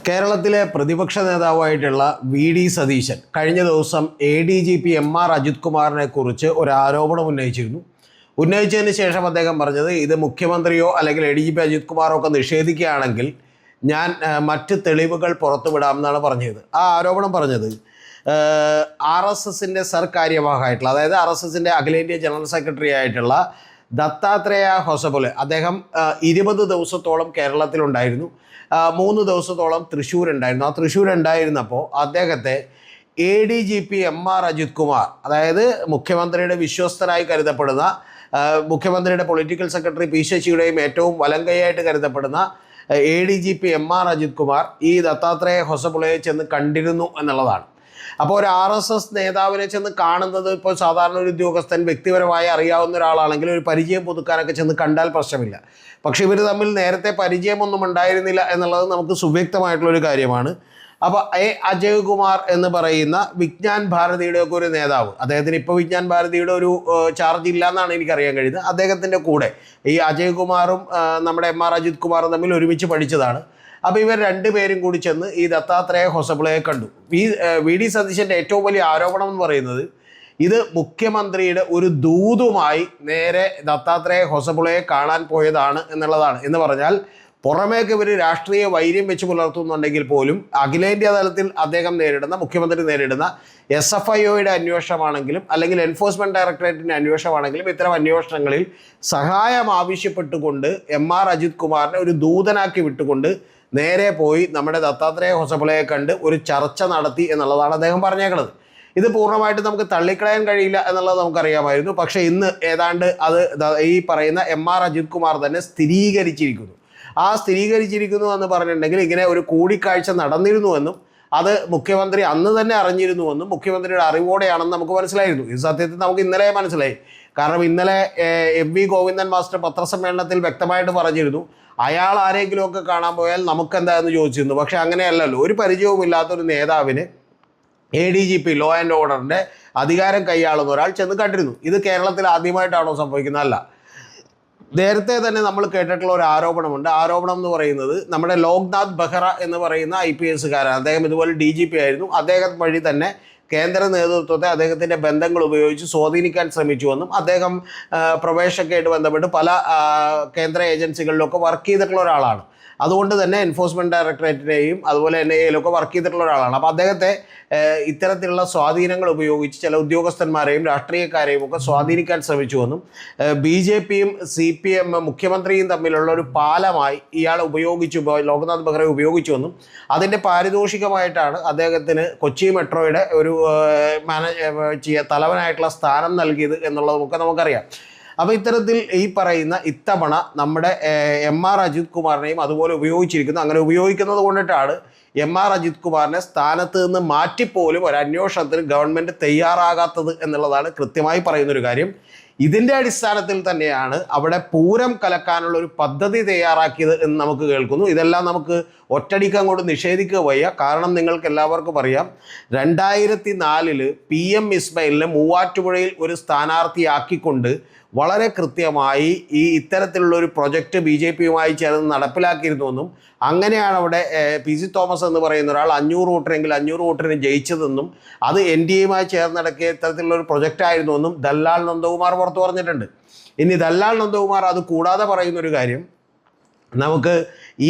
കേരളത്തിലെ പ്രതിപക്ഷ നേതാവായിട്ടുള്ള വി.ഡി. സതീശൻ കഴിഞ്ഞ ദിവസം ADGP M.R. അജിത് കുമാറിനെ കുറിച്ച് ഒരു ആരോപണം ഉന്നയിച്ചിരുന്നു. ഉന്നയിച്ചതിന് ശേഷം അദ്ദേഹം പറഞ്ഞത് ഇത് മുഖ്യമന്ത്രിയോ അല്ലെങ്കിൽ ADGP അജിത് കുമാറോ ഒക്കെ നിഷേധിക്കുകയാണെങ്കിൽ ഞാൻ മറ്റ് തെളിവുകൾ പുറത്തുവിടാം എന്നാണ് പറഞ്ഞത്. ആ ആരോപണം പറഞ്ഞത് RSSൻ്റെ സർക്കാര്യവാഹമായിട്ടുള്ള, അതായത് RSSൻ്റെ അഖിലേന്ത്യാ ജനറൽ സെക്രട്ടറി ആയിട്ടുള്ള ദത്താത്രേയ ഹൊസബോലെ, അദ്ദേഹം 20 ദിവസത്തോളം കേരളത്തിലുണ്ടായിരുന്നു. 3 ദിവസത്തോളം തൃശ്ശൂരുണ്ടായിരുന്നു. ആ തൃശ്ശൂരുണ്ടായിരുന്നപ്പോൾ അദ്ദേഹത്തെ ADGP M.R. അജിത് കുമാർ, അതായത് മുഖ്യമന്ത്രിയുടെ വിശ്വസ്തനായി കരുതപ്പെടുന്ന, മുഖ്യമന്ത്രിയുടെ പൊളിറ്റിക്കൽ സെക്രട്ടറി പി ശശിയുടെയും ഏറ്റവും വലങ്കൈയായിട്ട് കരുതപ്പെടുന്ന ADGP M.R. അജിത് കുമാർ ഈ ദത്താത്രേയ ഹൊസബോളയെ ചെന്ന് കണ്ടിരുന്നു എന്നുള്ളതാണ്. അപ്പോൾ ഒരു RSS നേതാവിനെ ചെന്ന് കാണുന്നത് ഇപ്പോൾ സാധാരണ ഒരു ഉദ്യോഗസ്ഥൻ വ്യക്തിപരമായി അറിയാവുന്ന ഒരാളാണെങ്കിൽ ഒരു പരിചയം പുതുക്കാനൊക്കെ ചെന്ന് കണ്ടാൽ പ്രശ്നമില്ല. പക്ഷേ ഇവർ തമ്മിൽ നേരത്തെ പരിചയമൊന്നും ഉണ്ടായിരുന്നില്ല എന്നുള്ളത് നമുക്ക് സുവ്യക്തമായിട്ടുള്ളൊരു കാര്യമാണ്. അപ്പോൾ അജയ് കുമാർ എന്ന് പറയുന്ന വിജ്ഞാൻ ഭാരതിയുടെ ഒക്കെ ഒരു നേതാവ്, അദ്ദേഹത്തിന് ഇപ്പോൾ വിജ്ഞാൻ ഭാരതിയുടെ ഒരു ചാർജ് ഇല്ല എന്നാണ് എനിക്കറിയാൻ കഴിയുന്നത്. അദ്ദേഹത്തിൻ്റെ കൂടെ ഈ അജയ് കുമാറും നമ്മുടെ M.R. അജിത് കുമാറും തമ്മിൽ ഒരുമിച്ച് പഠിച്ചതാണ്. അപ്പോൾ ഇവർ രണ്ടുപേരും കൂടി ചെന്ന് ഈ ദത്താത്രേയ ഹൊസബോളയെ കണ്ടു. വി.ഡി. സതീശൻ്റെ ഏറ്റവും വലിയ ആരോപണം എന്ന് പറയുന്നത് ഇത് മുഖ്യമന്ത്രിയുടെ ഒരു ദൂതുമായി നേരെ ദത്താത്രേയ ഹൊസബോളയെ കാണാൻ പോയതാണ് എന്നുള്ളതാണ്. എന്ന് പറഞ്ഞാൽ പുറമേക്ക് ഇവർ രാഷ്ട്രീയ വൈര്യം വെച്ച് പുലർത്തുന്നുണ്ടെങ്കിൽ പോലും അഖിലേന്ത്യാ തലത്തിൽ അദ്ദേഹം നേരിടുന്ന, മുഖ്യമന്ത്രി നേരിടുന്ന SFIOയുടെ അന്വേഷണമാണെങ്കിലും അല്ലെങ്കിൽ എൻഫോഴ്സ്മെൻറ്റ് ഡയറക്ടറേറ്റിൻ്റെ അന്വേഷണമാണെങ്കിലും ഇത്തരം അന്വേഷണങ്ങളിൽ സഹായം ആവശ്യപ്പെട്ടുകൊണ്ട് M.R. അജിത് കുമാറിനെ ഒരു ദൂതനാക്കി വിട്ടുകൊണ്ട് നേരെ പോയി നമ്മുടെ ദത്താത്രേയ ഹൊസബോളയെ കണ്ട് ഒരു ചർച്ച നടത്തി എന്നുള്ളതാണ് അദ്ദേഹം പറഞ്ഞേക്കുന്നത്. ഇത് പൂർണ്ണമായിട്ട് നമുക്ക് തള്ളിക്കളയാൻ കഴിയില്ല എന്നുള്ളത് നമുക്കറിയാമായിരുന്നു. പക്ഷേ ഇന്ന് ഏതാണ്ട് അത് ഈ പറയുന്ന M.R. അജിത് കുമാർ തന്നെ സ്ഥിരീകരിച്ചിരിക്കുന്നു. ആ സ്ഥിരീകരിച്ചിരിക്കുന്നു എന്ന് പറഞ്ഞിട്ടുണ്ടെങ്കിൽ ഇങ്ങനെ ഒരു കൂടിക്കാഴ്ച നടന്നിരുന്നുവെന്നും അത് മുഖ്യമന്ത്രി അന്ന് തന്നെ അറിഞ്ഞിരുന്നുവെന്നും മുഖ്യമന്ത്രിയുടെ അറിവോടെയാണെന്ന് നമുക്ക് മനസ്സിലായിരുന്നു. ഇത് സത്യത്തിൽ നമുക്ക് ഇന്നലെ മനസ്സിലായി. കാരണം ഇന്നലെ M.V. ഗോവിന്ദൻ മാസ്റ്റർ പത്രസമ്മേളനത്തിൽ വ്യക്തമായിട്ട് പറഞ്ഞിരുന്നു, അയാൾ ആരെങ്കിലുമൊക്കെ കാണാൻ പോയാൽ നമുക്കെന്താണെന്ന് ചോദിച്ചിരുന്നു. പക്ഷേ അങ്ങനെയല്ലല്ലോ. ഒരു പരിചയവുമില്ലാത്തൊരു നേതാവിന് ADGP ലോ ആൻഡ് ഓർഡറിൻ്റെ അധികാരം കൈയാളുന്ന ഒരാൾ ചെന്ന് കണ്ടിരുന്നു. ഇത് കേരളത്തിൽ ആദ്യമായിട്ടാണോ സംഭവിക്കുന്നത്? അല്ല. നേരത്തെ തന്നെ നമ്മൾ കേട്ടിട്ടുള്ള ഒരു ആരോപണമുണ്ട്. ആരോപണം എന്ന് പറയുന്നത് നമ്മുടെ ലോക്നാഥ് ബെഹ്റ എന്ന് പറയുന്ന IPSകാരൻ, അദ്ദേഹം ഇതുപോലെ DGP ആയിരുന്നു. അദ്ദേഹം വഴി തന്നെ കേന്ദ്ര നേതൃത്വത്തെ അദ്ദേഹത്തിൻ്റെ ബന്ധങ്ങൾ ഉപയോഗിച്ച് സ്വാധീനിക്കാൻ ശ്രമിച്ചുവെന്നും അദ്ദേഹം പ്രവേശനമൊക്കെയായിട്ട് ബന്ധപ്പെട്ട് പല കേന്ദ്ര ഏജൻസികളിലൊക്കെ വർക്ക് ചെയ്തിട്ടുള്ള ഒരാളാണ്. അതുകൊണ്ട് തന്നെ എൻഫോഴ്സ്മെൻറ്റ് ഡയറക്ടറേറ്റിനെയും അതുപോലെ NIA-യിലൊക്കെ വർക്ക് ചെയ്തിട്ടുള്ള ഒരാളാണ്. അപ്പോൾ അദ്ദേഹത്തെ ഇത്തരത്തിലുള്ള സ്വാധീനങ്ങൾ ഉപയോഗിച്ച് ചില ഉദ്യോഗസ്ഥന്മാരെയും രാഷ്ട്രീയക്കാരെയും ഒക്കെ സ്വാധീനിക്കാൻ ശ്രമിച്ചുവെന്നും BJPയും CPM മുഖ്യമന്ത്രിയും തമ്മിലുള്ള ഒരു പാലമായി ഇയാൾ ഉപയോഗിച്ചു, ലോക്നാഥ് ബെഹ്റയെ ഉപയോഗിച്ചുവെന്നും അതിൻ്റെ പാരിതോഷികമായിട്ടാണ് അദ്ദേഹത്തിന് കൊച്ചി മെട്രോയുടെ ഒരു തലവനായിട്ടുള്ള സ്ഥാനം നൽകിയത് എന്നുള്ളതൊക്കെ നമുക്കറിയാം. അപ്പോൾ ഇത്തരത്തിൽ ഈ പറയുന്ന ഇത്തവണ നമ്മുടെ M.R. അജിത് കുമാറിനെയും അതുപോലെ ഉപയോഗിച്ചിരിക്കുന്നു. അങ്ങനെ ഉപയോഗിക്കുന്നത് കൊണ്ടിട്ടാണ് M.R. അജിത് കുമാറിനെ സ്ഥാനത്ത് നിന്ന് മാറ്റിപ്പോലും ഒരു അന്വേഷണത്തിന് ഗവൺമെൻറ് തയ്യാറാകാത്തത് എന്നുള്ളതാണ് കൃത്യമായി പറയുന്നൊരു കാര്യം. ഇതിൻ്റെ അടിസ്ഥാനത്തിൽ തന്നെയാണ് അവിടെ പൂരം കലക്കാനുള്ള ഒരു പദ്ധതി തയ്യാറാക്കിയത് എന്ന് നമുക്ക് കേൾക്കുന്നു. ഇതെല്ലാം നമുക്ക് ഒറ്റടിക്ക് അങ്ങോട്ട് നിഷേധിക്കുക വയ്യ. കാരണം നിങ്ങൾക്ക് എല്ലാവർക്കും അറിയാം, 2004 PM ഇസ്മായിലിനെ മൂവാറ്റുപുഴയിൽ ഒരു സ്ഥാനാർത്ഥിയാക്കിക്കൊണ്ട് വളരെ കൃത്യമായി ഈ ഇത്തരത്തിലുള്ള ഒരു പ്രൊജക്റ്റ് BJPയുമായി ചേർന്ന് നടപ്പിലാക്കിയിരുന്നുവെന്നും അങ്ങനെയാണ് അവിടെ PC തോമസ് എന്ന് പറയുന്ന ഒരാൾ 500 വോട്ടിനെങ്കിൽ 500 വോട്ടിന് ജയിച്ചതെന്നും അത് NDAയുമായി ചേർന്ന് നടക്കിയ ഇത്തരത്തിലുള്ള ഒരു പ്രൊജക്റ്റായിരുന്നുവെന്നും ദല്ലാൽ നന്ദകുമാർ പുറത്തു പറഞ്ഞിട്ടുണ്ട്. ഇനി ദല്ലാൽ നന്ദകുമാർ അത് കൂടാതെ പറയുന്നൊരു കാര്യം, നമുക്ക്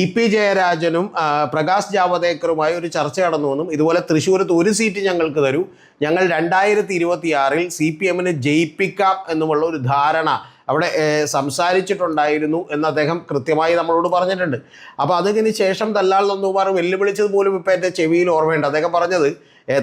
EP ജയരാജനും പ്രകാശ് ജാവദേക്കറുമായി ഒരു ചർച്ച നടന്നുവെന്നും ഇതുപോലെ തൃശ്ശൂരത്ത് ഒരു സീറ്റ് ഞങ്ങൾക്ക് തരൂ, ഞങ്ങൾ 2026 CPMനെ ജയിപ്പിക്കാം എന്നുമുള്ള ഒരു ധാരണ അവിടെ സംസാരിച്ചിട്ടുണ്ടായിരുന്നു എന്ന് അദ്ദേഹം കൃത്യമായി നമ്മളോട് പറഞ്ഞിട്ടുണ്ട്. അപ്പോൾ അതിന് ശേഷം ദല്ലാൽ നന്ദകുമാർ വെല്ലുവിളിച്ചത് പോലും ഇപ്പോൾ എൻ്റെ ചെവിയിൽ ഓർമ്മയുണ്ട്. അദ്ദേഹം പറഞ്ഞത്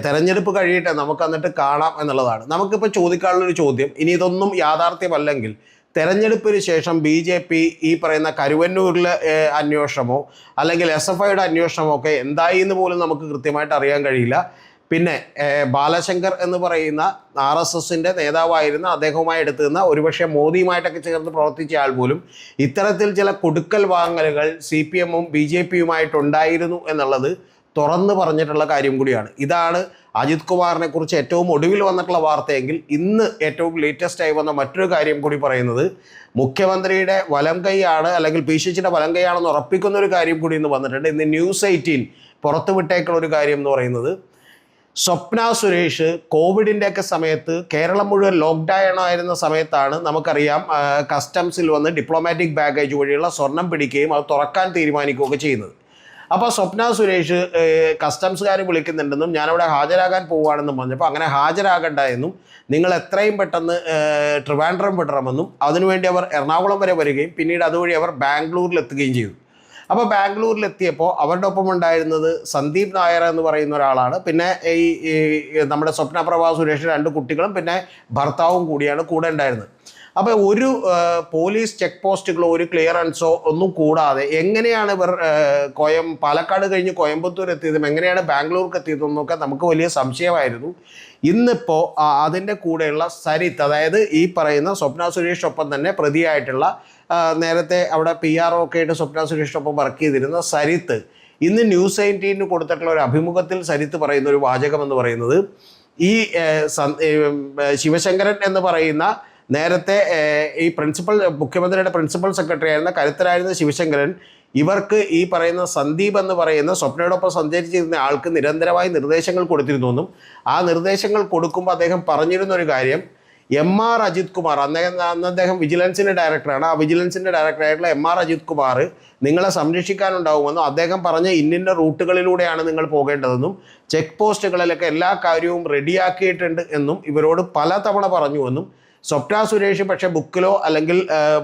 തെരഞ്ഞെടുപ്പ് കഴിയട്ടെ നമുക്ക് എന്നിട്ട് കാണാം എന്നുള്ളതാണ്. നമുക്കിപ്പോൾ ചോദിക്കാനുള്ളൊരു ചോദ്യം, ഇനി ഇതൊന്നും യാഥാർത്ഥ്യമല്ലെങ്കിൽ തെരഞ്ഞെടുപ്പിന് ശേഷം BJP ഈ പറയുന്ന കരുവന്നൂരിലെ അന്വേഷണമോ അല്ലെങ്കിൽ SFIയുടെ അന്വേഷണമോ ഒക്കെ എന്തായി എന്ന് പോലും നമുക്ക് കൃത്യമായിട്ട് അറിയാൻ കഴിയില്ല. പിന്നെ ബാലശങ്കർ എന്ന് പറയുന്ന RSSൻ്റെ നേതാവായിരുന്ന അദ്ദേഹവുമായി എടുത്തുനിന്ന ഒരുപക്ഷെ മോദിയുമായിട്ടൊക്കെ ചേർന്ന് പ്രവർത്തിച്ച ആൾ പോലും ഇത്തരത്തിൽ ചില കൊടുക്കൽ വാങ്ങലുകൾ CPMും BJPയുമായിട്ടുണ്ടായിരുന്നു എന്നുള്ളത് തുറന്നു പറഞ്ഞിട്ടുള്ള കാര്യം കൂടിയാണ്. ഇതാണ് അജിത് കുമാറിനെ കുറിച്ച് ഏറ്റവും ഒടുവിൽ വന്നിട്ടുള്ള വാർത്തയെങ്കിൽ ഇന്ന് ഏറ്റവും ലേറ്റസ്റ്റ് ആയി വന്ന മറ്റൊരു കാര്യം കൂടി പറയുന്നത് മുഖ്യമന്ത്രിയുടെ വലം കൈയാണ് അല്ലെങ്കിൽ പി ശശിയുടെ വലം കൈയാണെന്ന് ഉറപ്പിക്കുന്ന ഒരു കാര്യം കൂടി ഇന്ന് വന്നിട്ടുണ്ട്. ഇന്ന് News 18 പുറത്തുവിട്ടേക്കുള്ള ഒരു കാര്യം എന്ന് പറയുന്നത്, സ്വപ്ന സുരേഷ് കോവിഡിൻ്റെയൊക്കെ സമയത്ത് കേരളം മുഴുവൻ ലോക്ക്ഡൗൺ ആയിരുന്ന സമയത്താണ് നമുക്കറിയാം കസ്റ്റംസിൽ വന്ന് ഡിപ്ലോമാറ്റിക് ബാഗേജ് വഴിയുള്ള സ്വർണം പിടിക്കുകയും അത് തുറക്കാൻ തീരുമാനിക്കുകയൊക്കെ ചെയ്യുന്നത്. അപ്പോൾ സ്വപ്ന സുരേഷ് കസ്റ്റംസുകാർ വിളിക്കുന്നുണ്ടെന്നും ഞാനവിടെ ഹാജരാകാൻ പോവുകയാണെന്നും പറഞ്ഞപ്പോൾ അങ്ങനെ ഹാജരാകണ്ട എന്നും നിങ്ങൾ എത്രയും പെട്ടെന്ന് ട്രിവാൻഡ്രം വിടണമെന്നും അതിനുവേണ്ടി അവർ എറണാകുളം വരെ വരികയും പിന്നീട് അതുവഴി അവർ ബാംഗ്ലൂരിലെത്തുകയും ചെയ്തു. അപ്പോൾ ബാംഗ്ലൂരിലെത്തിയപ്പോൾ അവരുടെ ഒപ്പം ഉണ്ടായിരുന്നത് സന്ദീപ് നായർ എന്ന് പറയുന്ന ഒരാളാണ്. പിന്നെ ഈ നമ്മുടെ സ്വപ്നപ്രഭ സുരേഷ് 2 കുട്ടികളും പിന്നെ ഭർത്താവും കൂടിയാണ് കൂടെ ഉണ്ടായിരുന്നത്. അപ്പോൾ ഒരു പോലീസ് ചെക്ക് പോസ്റ്റുകളോ ഒരു ക്ലിയറൻസോ ഒന്നും കൂടാതെ എങ്ങനെയാണ് ഇവർ പാലക്കാട് കഴിഞ്ഞ് കോയമ്പത്തൂർ എത്തിയതും എങ്ങനെയാണ് ബാംഗ്ലൂർക്ക് എത്തിയതെന്നൊക്കെ നമുക്ക് വലിയ സംശയമായിരുന്നു. ഇന്നിപ്പോൾ അതിൻ്റെ കൂടെയുള്ള സരിത്ത്, അതായത് ഈ പറയുന്ന സ്വപ്ന സുരേഷിനൊപ്പം തന്നെ പ്രതിയായിട്ടുള്ള നേരത്തെ അവിടെ PRO ഒക്കെ ആയിട്ട് സ്വപ്ന സുരേഷിനൊപ്പം വർക്ക് ചെയ്തിരുന്ന സരിത്ത് ഇന്ന് ന്യൂസ് 18 കൊടുത്തിട്ടുള്ള ഒരു അഭിമുഖത്തിൽ സരിത്ത് പറയുന്ന ഒരു വാചകം എന്ന് പറയുന്നത്, ഈ ശിവശങ്കരൻ എന്ന് പറയുന്ന നേരത്തെ ഈ മുഖ്യമന്ത്രിയുടെ പ്രിൻസിപ്പൽ സെക്രട്ടറി ആയിരുന്ന കരുത്തരായിരുന്ന ശിവശങ്കരൻ ഇവർക്ക് ഈ പറയുന്ന സന്ദീപ് എന്ന് പറയുന്ന സ്വപ്നയോടൊപ്പം സഞ്ചരിച്ചിരുന്ന ആൾക്ക് നിരന്തരമായി നിർദ്ദേശങ്ങൾ കൊടുത്തിരുന്നു. ആ നിർദ്ദേശങ്ങൾ കൊടുക്കുമ്പോൾ അദ്ദേഹം പറഞ്ഞിരുന്ന ഒരു കാര്യം, MR അജിത് കുമാർ, അന്ന് അദ്ദേഹം വിജിലൻസിൻ്റെ ഡയറക്ടറാണ്, ആ വിജിലൻസിൻ്റെ ഡയറക്ടറായിട്ടുള്ള MR അജിത് കുമാർ നിങ്ങളെ സംരക്ഷിക്കാനുണ്ടാവുമെന്നും അദ്ദേഹം പറഞ്ഞ ഇന്ന റൂട്ടുകളിലൂടെയാണ് നിങ്ങൾ പോകേണ്ടതെന്നും ചെക്ക് പോസ്റ്റുകളിലൊക്കെ എല്ലാ കാര്യവും റെഡിയാക്കിയിട്ടുണ്ട് എന്നും ഇവരോട് പലതവണ പറഞ്ഞുവെന്നും, സ്വപ്ന സുരേഷ് പക്ഷേ ബുക്കിലോ അല്ലെങ്കിൽ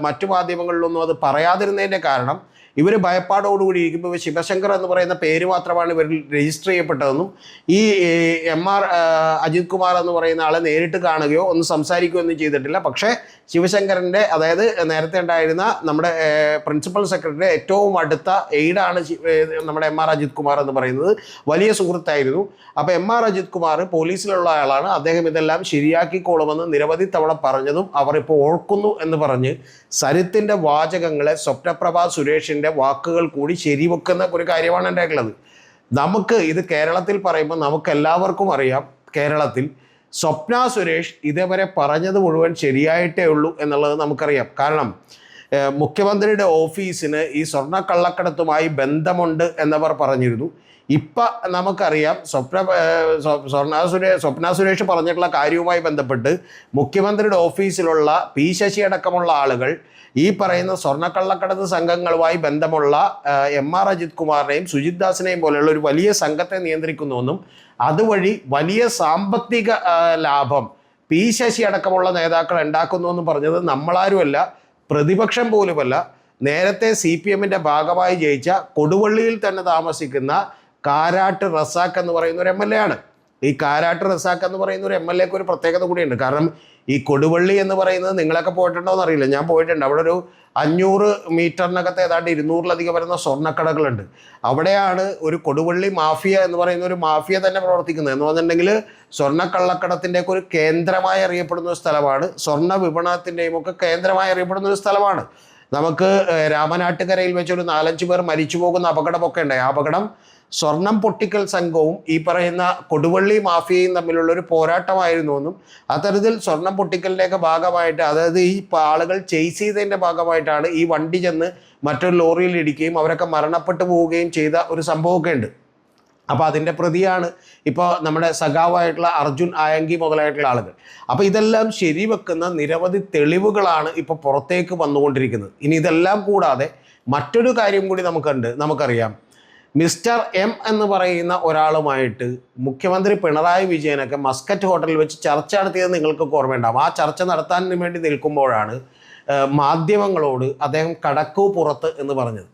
മറ്റു മാധ്യമങ്ങളിലൊന്നും അത് പറയാതിരുന്നതിൻ്റെ കാരണം ഇവർ ഭയപ്പാടോടുകൂടി ഇരിക്കുമ്പോൾ ശിവശങ്കർ എന്ന് പറയുന്ന പേര് മാത്രമാണ് ഇവരിൽ രജിസ്റ്റർ ചെയ്യപ്പെട്ടതെന്നും ഈ MR അജിത് കുമാർ എന്ന് പറയുന്ന ആളെ നേരിട്ട് കാണുകയോ ഒന്ന് സംസാരിക്കുകയോ ഒന്നും ചെയ്തിട്ടില്ല. പക്ഷേ ശിവശങ്കരൻ്റെ, അതായത് നേരത്തെ ഉണ്ടായിരുന്ന നമ്മുടെ പ്രിൻസിപ്പൽ സെക്രട്ടറി ഏറ്റവും അടുത്ത എയ്ഡാണ് നമ്മുടെ MR അജിത് കുമാർ എന്ന് പറയുന്നത്, വലിയ സുഹൃത്തായിരുന്നു. അപ്പോൾ MR അജിത് കുമാർ പോലീസിലുള്ള ആളാണ്, അദ്ദേഹം ഇതെല്ലാം ശരിയാക്കിക്കോളുമെന്ന് നിരവധി തവണ പറഞ്ഞതും അവർ ഇപ്പോൾ ഓർക്കുന്നു എന്ന് പറഞ്ഞ് സരിത്തിൻ്റെ വാചകങ്ങളെ സ്വപ്നപ്രഭ സുരേഷിൻ്റെ വാക്കുകൾ കൂടി ശരിവെക്കുന്ന ഒരു കാര്യമാണ് ഉണ്ടായിട്ടുള്ളത്. നമുക്ക് ഇത് കേരളത്തിൽ പറയുമ്പോൾ നമുക്കെല്ലാവർക്കും അറിയാം, കേരളത്തിൽ സ്വപ്ന സുരേഷ് ഇതേവരെ പറഞ്ഞത് മുഴുവൻ ശരിയായിട്ടേ ഉള്ളൂ എന്നുള്ളത് നമുക്കറിയാം. കാരണം മുഖ്യമന്ത്രിയുടെ ഓഫീസിന് ഈ സ്വർണ്ണക്കള്ളക്കടത്തുമായി ബന്ധമുണ്ട് എന്നവർ പറഞ്ഞിരുന്നു. ഇപ്പം നമുക്കറിയാം സ്വപ്ന സുരേഷ് പറഞ്ഞിട്ടുള്ള കാര്യവുമായി ബന്ധപ്പെട്ട് മുഖ്യമന്ത്രിയുടെ ഓഫീസിലുള്ള P ശശി അടക്കമുള്ള ആളുകൾ ഈ പറയുന്ന സ്വർണ്ണക്കള്ളക്കടത്ത് സംഘങ്ങളുമായി ബന്ധമുള്ള MR അജിത് കുമാറിനെയും സുജിത് ദാസിനെയും പോലെയുള്ള ഒരു വലിയ സംഘത്തെ നിയന്ത്രിക്കുന്നുവെന്നും അതുവഴി വലിയ സാമ്പത്തിക ലാഭം P ശശി അടക്കമുള്ള നേതാക്കൾ ഉണ്ടാക്കുന്നുവെന്നും പറഞ്ഞത് നമ്മളാരുമല്ല, പ്രതിപക്ഷം പോലുമല്ല, നേരത്തെ CPMൻ്റെ ഭാഗമായി ജയിച്ച കൊടുവള്ളിയിൽ തന്നെ താമസിക്കുന്ന കാരാട്ട് റസാഖ് എന്ന് പറയുന്ന ഒരു MLA ആണ്. ഈ കാരാട്ട് റസാഖ് എന്ന് പറയുന്ന ഒരു MLAക്ക് ഒരു പ്രത്യേകത കൂടിയുണ്ട്. കാരണം ഈ കൊടുവള്ളി എന്ന് പറയുന്നത് നിങ്ങളൊക്കെ പോയിട്ടുണ്ടോ എന്നറിയില്ല, ഞാൻ പോയിട്ടുണ്ട്. അവിടെ ഒരു 500 മീറ്ററിനകത്ത് ഏതാണ്ട് 200-ലധികം വരുന്ന സ്വർണ്ണക്കടകളുണ്ട്. അവിടെയാണ് ഒരു കൊടുവള്ളി മാഫിയ എന്ന് പറയുന്ന ഒരു മാഫിയ തന്നെ പ്രവർത്തിക്കുന്നത്. എന്ന് പറഞ്ഞിട്ടുണ്ടെങ്കിൽ സ്വർണ്ണക്കള്ളക്കടത്തിൻ്റെയൊക്കെ ഒരു കേന്ദ്രമായി അറിയപ്പെടുന്ന ഒരു സ്ഥലമാണ്, സ്വർണ്ണ വിപണനത്തിൻ്റെയും ഒക്കെ കേന്ദ്രമായി അറിയപ്പെടുന്ന ഒരു സ്ഥലമാണ്. നമുക്ക് രാമനാട്ടുകരയിൽ വെച്ച് ഒരു 4-5 പേർ മരിച്ചു പോകുന്ന അപകടമൊക്കെ ഉണ്ടായി. ആ അപകടം സ്വർണം പൊട്ടിക്കൽ സംഘവും ഈ പറയുന്ന കൊടുവള്ളി മാഫിയയും തമ്മിലുള്ള ഒരു പോരാട്ടമായിരുന്നു എന്നും അത്തരത്തിൽ സ്വർണം പൊട്ടിക്കലിൻ്റെയൊക്കെ ഭാഗമായിട്ട്, അതായത് ഈ ആളുകൾ ചേസ് ചെയ്തതിൻ്റെ ഭാഗമായിട്ടാണ് ഈ വണ്ടി ചെന്ന് മറ്റൊരു ലോറിയിൽ ഇടിക്കുകയും അവരൊക്കെ മരണപ്പെട്ടു പോവുകയും ചെയ്ത ഒരു സംഭവമൊക്കെ ഉണ്ട്. അപ്പോൾ അതിൻ്റെ പ്രതിയാണ് ഇപ്പോൾ നമ്മുടെ സഖാവായിട്ടുള്ള അർജുൻ ആയങ്കി മുതലായിട്ടുള്ള ആളുകൾ. അപ്പോൾ ഇതെല്ലാം ശരിവെക്കുന്ന നിരവധി തെളിവുകളാണ് ഇപ്പോൾ പുറത്തേക്ക് വന്നുകൊണ്ടിരിക്കുന്നത്. ഇനി ഇതെല്ലാം കൂടാതെ മറ്റൊരു കാര്യം കൂടി നമുക്കറിയാം. മിസ്റ്റർ M എന്ന് പറയുന്ന ഒരാളുമായിട്ട് മുഖ്യമന്ത്രി പിണറായി വിജയനൊക്കെ മസ്കറ്റ് ഹോട്ടലിൽ വെച്ച് ചർച്ച നടത്തിയത് നിങ്ങൾക്കൊക്കെ ഓർമ്മയുണ്ടാവും. ആ ചർച്ച നടത്താൻ വേണ്ടി നിൽക്കുമ്പോഴാണ് മാധ്യമങ്ങളോട് അദ്ദേഹം കടക്കൂ പുറത്ത് എന്ന് പറഞ്ഞത്.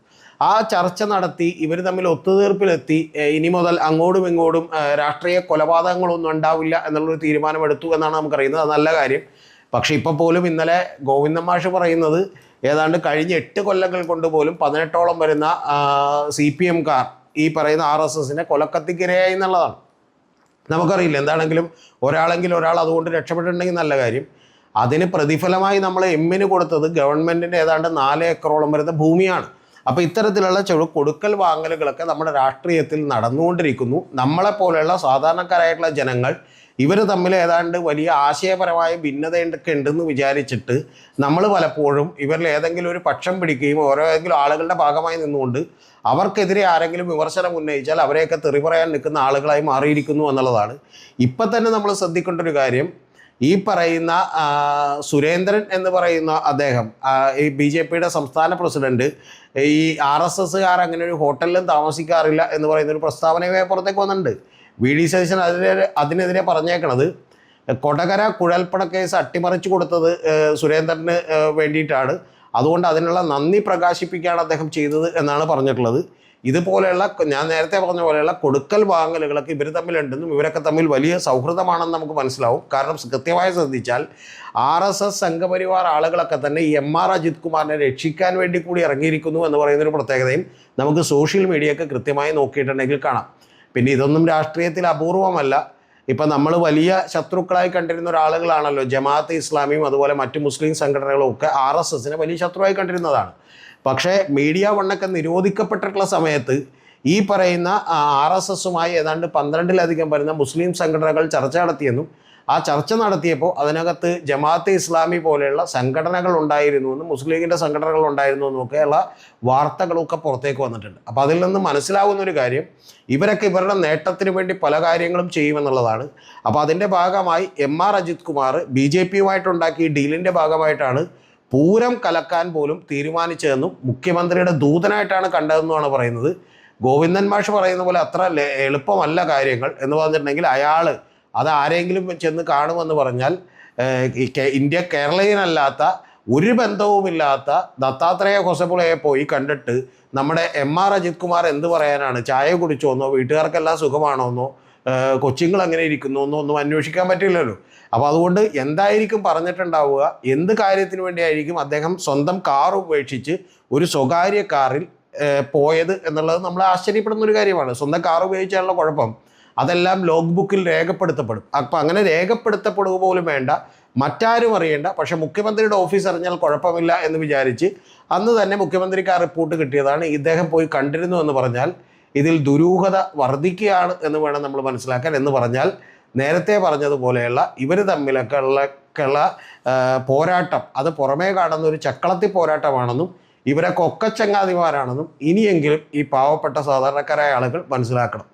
ആ ചർച്ച നടത്തി ഇവർ തമ്മിൽ ഒത്തുതീർപ്പിലെത്തി ഇനി മുതൽ അങ്ങോട്ടും ഇങ്ങോട്ടും രാഷ്ട്രീയ കൊലപാതകങ്ങളൊന്നും ഉണ്ടാവില്ല എന്നുള്ളൊരു തീരുമാനമെടുത്തു എന്നാണ് നമുക്കറിയുന്നത്. അത് നല്ല കാര്യം. പക്ഷേ ഇപ്പോൾ പോലും ഇന്നലെ ഗോവിന്ദൻ മാഷ് പറയുന്നത് ഏതാണ്ട് കഴിഞ്ഞ 8 കൊല്ലങ്ങൾ കൊണ്ട് പോലും 18ഓളം വരുന്ന CPMക്കാർ ഈ പറയുന്ന RSSനെ കൊലക്കത്തിക്കിരയായി എന്നുള്ളതാണ്. നമുക്കറിയില്ല, എന്താണെങ്കിലും ഒരാൾ അതുകൊണ്ട് രക്ഷപ്പെട്ടിട്ടുണ്ടെങ്കിൽ നല്ല കാര്യം. അതിന് പ്രതിഫലമായി നമ്മൾ M-ന് കൊടുത്തത് ഗവൺമെൻറ്റിൻ്റെ ഏതാണ്ട് 4 ഏക്കറോളം വരുന്ന ഭൂമിയാണ്. അപ്പോൾ ഇത്തരത്തിലുള്ള കൊടുക്കൽ വാങ്ങലുകളൊക്കെ നമ്മുടെ രാഷ്ട്രീയത്തിൽ നടന്നുകൊണ്ടിരിക്കുന്നു. നമ്മളെപ്പോലെയുള്ള സാധാരണക്കാരായിട്ടുള്ള ജനങ്ങൾ ഇവർ തമ്മിൽ ഏതാണ്ട് വലിയ ആശയപരമായ ഭിന്നതയൊക്കെ ഉണ്ടെന്ന് വിചാരിച്ചിട്ട് നമ്മൾ പലപ്പോഴും ഇവരിൽ ഏതെങ്കിലും ഒരു പക്ഷം പിടിക്കുകയും ഓരോ ഏതെങ്കിലും ആളുകളുടെ ഭാഗമായി നിന്നുകൊണ്ട് അവർക്കെതിരെ ആരെങ്കിലും വിമർശനം ഉന്നയിച്ചാൽ അവരെയൊക്കെ തെറി പറയാൻ നിൽക്കുന്ന ആളുകളായി മാറിയിരിക്കുന്നു എന്നുള്ളതാണ്. ഇപ്പം തന്നെ നമ്മൾ ശ്രദ്ധിക്കേണ്ട ഒരു കാര്യം, ഈ പറയുന്ന സുരേന്ദ്രൻ എന്ന് പറയുന്ന അദ്ദേഹം, ഈ BJPയുടെ സംസ്ഥാന പ്രസിഡന്റ്, ഈ RSSകാർ അങ്ങനെ ഒരു ഹോട്ടലിലും താമസിക്കാറില്ല എന്ന് പറയുന്നൊരു പ്രസ്താവനയെ പുറത്തേക്ക് വന്നിട്ടുണ്ട്. VD സതീശൻ അതിനെതിരെ പറഞ്ഞേക്കണത് കൊടകര കുഴൽപ്പണ കേസ് അട്ടിമറിച്ചു കൊടുത്തത് സുരേന്ദ്രന് വേണ്ടിയിട്ടാണ്, അതുകൊണ്ട് അതിനുള്ള നന്ദി പ്രകാശിപ്പിക്കുകയാണ് അദ്ദേഹം ചെയ്തത് എന്നാണ് പറഞ്ഞിട്ടുള്ളത്. ഇതുപോലെയുള്ള ഞാൻ നേരത്തെ പറഞ്ഞ പോലെയുള്ള കൊടുക്കൽ വാങ്ങലുകളൊക്കെ ഇവർ തമ്മിലുണ്ടെന്നും ഇവരൊക്കെ തമ്മിൽ വലിയ സൗഹൃദമാണെന്ന് നമുക്ക് മനസ്സിലാവും. കാരണം കൃത്യമായി ശ്രദ്ധിച്ചാൽ RSS സംഘപരിവാർ ആളുകളൊക്കെ തന്നെ ഈ MR അജിത് കുമാറിനെ രക്ഷിക്കാൻ വേണ്ടി കൂടി ഇറങ്ങിയിരിക്കുന്നു എന്ന് പറയുന്നൊരു പ്രത്യേകതയും നമുക്ക് സോഷ്യൽ മീഡിയയൊക്കെ കൃത്യമായി നോക്കിയിട്ടുണ്ടെങ്കിൽ കാണാം. പിന്നെ ഇതൊന്നും രാഷ്ട്രീയത്തിൽ അപൂർവമല്ല. ഇപ്പം നമ്മൾ വലിയ ശത്രുക്കളായി കണ്ടിരുന്ന ഒരാളുകളാണല്ലോ ജമാഅത്തെ ഇസ്ലാമിയും അതുപോലെ മറ്റു മുസ്ലിം സംഘടനകളും ഒക്കെ RSSനെ വലിയ ശത്രുവായി കണ്ടിരുന്നതാണ്. പക്ഷേ മീഡിയ വണ്ണൊക്കെ നിരോധിക്കപ്പെട്ടിട്ടുള്ള സമയത്ത് ഈ പറയുന്ന RSSുമായി ഏതാണ്ട് 12-ലധികം വരുന്ന മുസ്ലിം സംഘടനകൾ ചർച്ച നടത്തിയെന്നും ആ ചർച്ച നടത്തിയപ്പോൾ അതിനകത്ത് ജമാഅത്തെ ഇസ്ലാമി പോലെയുള്ള സംഘടനകൾ ഉണ്ടായിരുന്നുവെന്നും മുസ്ലിം ലീഗിൻ്റെ സംഘടനകൾ ഉണ്ടായിരുന്നുവെന്നും ഒക്കെയുള്ള വാർത്തകളൊക്കെ പുറത്തേക്ക് വന്നിട്ടുണ്ട്. അപ്പോൾ അതിൽ നിന്ന് മനസ്സിലാവുന്ന ഒരു കാര്യം, ഇവരൊക്കെ ഇവരുടെ നേട്ടത്തിന് വേണ്ടി പല കാര്യങ്ങളും ചെയ്യുമെന്നുള്ളതാണ്. അപ്പോൾ അതിൻ്റെ ഭാഗമായി MR അജിത് കുമാർ BJPയുമായിട്ടുണ്ടാക്കിയ ഡീലിൻ്റെ ഭാഗമായിട്ടാണ് പൂരം കലക്കാൻ പോലും തീരുമാനിച്ചതെന്നും മുഖ്യമന്ത്രിയുടെ ദൂതനായിട്ടാണ് കണ്ടതെന്നുമാണ് പറയുന്നത്. ഗോവിന്ദൻ മാഷ് പറയുന്ന പോലെ അത്ര എളുപ്പമല്ല കാര്യങ്ങൾ എന്ന് പറഞ്ഞിട്ടുണ്ടെങ്കിൽ അയാൾ അത് ആരെങ്കിലും ചെന്ന് കാണുമെന്ന് പറഞ്ഞാൽ കേരളീയനല്ലാത്ത ഒരു ബന്ധവുമില്ലാത്ത ദത്താത്രേയ ഹൊസബുളയെ പോയി കണ്ടിട്ട് നമ്മുടെ MR അജിത് കുമാർ എന്ത് പറയാനാണ്? ചായ കുടിച്ചോന്നോ, വീട്ടുകാർക്കെല്ലാം സുഖമാണോന്നോ, കൊച്ചുങ്ങൾ എങ്ങനെ ഇരിക്കുന്നു എന്നോ ഒന്നും അന്വേഷിക്കാൻ പറ്റില്ലല്ലോ. അപ്പോൾ അതുകൊണ്ട് എന്തായിരിക്കും പറഞ്ഞിട്ടുണ്ടാവുക, എന്ത് കാര്യത്തിന് വേണ്ടിയായിരിക്കും അദ്ദേഹം സ്വന്തം കാർ ഉപേക്ഷിച്ച് ഒരു സ്വകാര്യ കാറിൽ പോയത് എന്നുള്ളത് നമ്മൾ ആശ്ചര്യപ്പെടുന്ന ഒരു കാര്യമാണ്. സ്വന്തം കാർ ഉപയോഗിച്ചാലുള്ള കുഴപ്പം അതെല്ലാം ലോഗ് ബുക്കിൽ രേഖപ്പെടുത്തപ്പെടും. അപ്പോൾ അങ്ങനെ രേഖപ്പെടുത്തപ്പെടുക പോലും വേണ്ട, മറ്റാരും അറിയേണ്ട, പക്ഷേ മുഖ്യമന്ത്രിയുടെ ഓഫീസ് അറിഞ്ഞാൽ കുഴപ്പമില്ല എന്ന് വിചാരിച്ച് അന്ന് തന്നെ മുഖ്യമന്ത്രിക്ക് ആ റിപ്പോർട്ട് കിട്ടിയതാണ്. ഇദ്ദേഹം പോയി കണ്ടിരുന്നു എന്ന് പറഞ്ഞാൽ ഇതിൽ ദുരൂഹത വർദ്ധിക്കുകയാണ് എന്ന് വേണം നമ്മൾ മനസ്സിലാക്കാൻ. എന്ന് പറഞ്ഞാൽ നേരത്തെ പറഞ്ഞതുപോലെയുള്ള ഇവർ തമ്മിലൊക്കെ ഉള്ള പോരാട്ടം അത് പുറമേ കാണുന്ന ഒരു ചക്കളത്തി പോരാട്ടമാണെന്നും ഇവരൊക്കെ ഒക്കച്ചങ്ങാതിമാരാണെന്നും ഇനിയെങ്കിലും ഈ പാവപ്പെട്ട സാധാരണക്കാരായ ആളുകൾ മനസ്സിലാക്കണം.